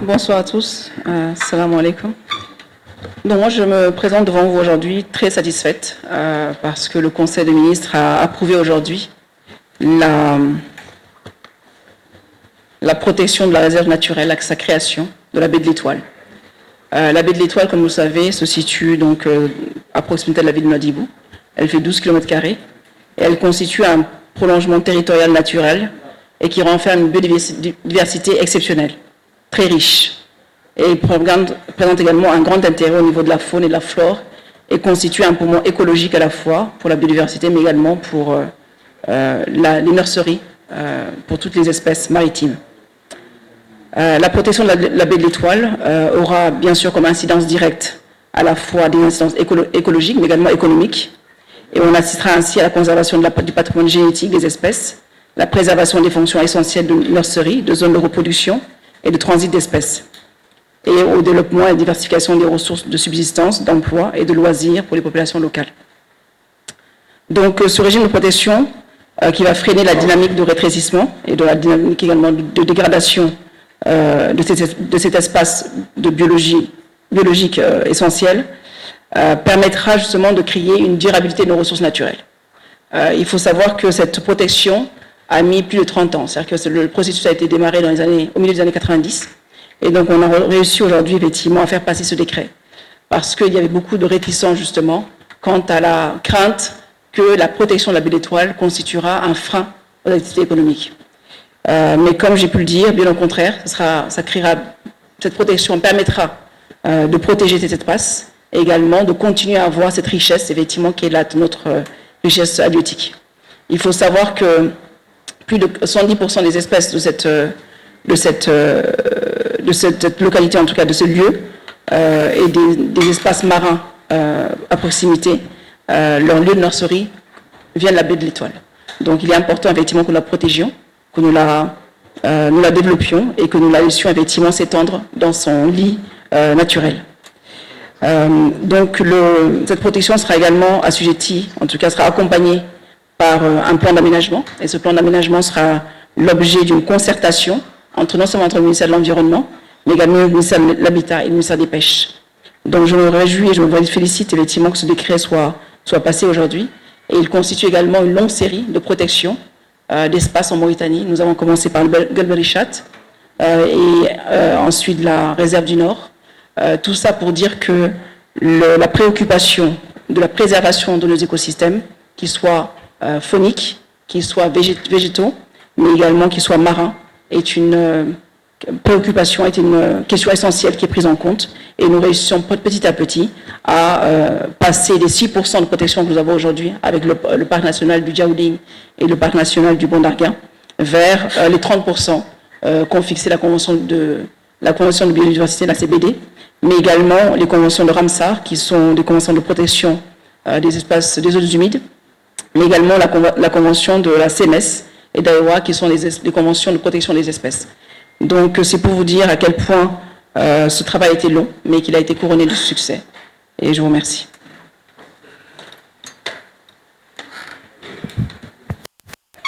Bonsoir à tous. Salam alaikum. Donc moi, je me présente devant vous aujourd'hui très satisfaite parce que le Conseil des ministres a approuvé aujourd'hui la protection de la réserve naturelle, sa création de la baie de l'Étoile. La baie de l'Étoile, comme vous le savez, se situe donc à proximité de la ville de Nouadhibou. Elle fait 12 km² et elle constitue un prolongement territorial naturel et qui renferme une biodiversité exceptionnelle, très riche. Et présente également un grand intérêt au niveau de la faune et de la flore et constitue un poumon écologique à la fois pour la biodiversité, mais également pour les nurseries, pour toutes les espèces maritimes. La protection de la baie de l'Étoile aura bien sûr comme incidence directe à la fois des incidences écologiques, mais également économiques. Et on assistera ainsi à la conservation du patrimoine génétique des espèces, la préservation des fonctions essentielles de nurseries, de zones de reproduction et de transit d'espèces, et au développement et à la diversification des ressources de subsistance, d'emploi et de loisirs pour les populations locales. Donc ce régime de protection qui va freiner la dynamique de rétrécissement et de la dynamique également de dégradation de cet espace de biologique essentiel permettra justement de créer une durabilité de nos ressources naturelles. Il faut savoir que cette protection a mis plus de 30 ans, c'est-à-dire que le processus a été démarré au milieu des années 90, et donc on a réussi aujourd'hui effectivement à faire passer ce décret, parce qu'il y avait beaucoup de réticence justement quant à la crainte que la protection de la baie de l'Étoile constituera un frein aux activités économiques. Mais comme j'ai pu le dire, bien au contraire, cette protection permettra de protéger cet espace et également de continuer à avoir cette richesse, effectivement, qui est notre richesse halieutique. Il faut savoir que plus de 110% des espèces de cette localité, en tout cas de ce lieu, et des espaces marins à proximité, leur lieu de nurserie vient de la baie de l'Étoile. Donc il est important effectivement que nous la protégions, que nous la développions et que nous la laissions effectivement s'étendre dans son lit naturel. Donc cette protection sera également assujettie, en tout cas sera accompagnée par un plan d'aménagement, et ce plan d'aménagement sera l'objet d'une concertation non seulement entre le ministère de l'Environnement, mais également le ministère de l'Habitat et le ministère des Pêches. Donc je me réjouis et je me félicite effectivement que ce décret soit passé aujourd'hui, et il constitue également une longue série de protections d'espaces en Mauritanie. Nous avons commencé par le Guelberishat et ensuite la réserve du Nord. Tout ça pour dire que la préoccupation de la préservation de nos écosystèmes, qu'ils soient fauniques, qu'ils soient végétaux, mais également qu'ils soient marins, est une préoccupation, est une question essentielle qui est prise en compte. Et nous réussissons petit à petit à passer les 6% de protection que nous avons aujourd'hui avec le parc national du Djaouding et le parc national du Bondarguin vers les 30% qu'ont fixé la convention de biodiversité, la CBD, mais également les conventions de Ramsar, qui sont des conventions de protection des espaces, des zones humides, mais également la convention de la CNES et d'AEWA, qui sont les conventions de protection des espèces. Donc c'est pour vous dire à quel point ce travail a été long, mais qu'il a été couronné de succès. Et je vous remercie.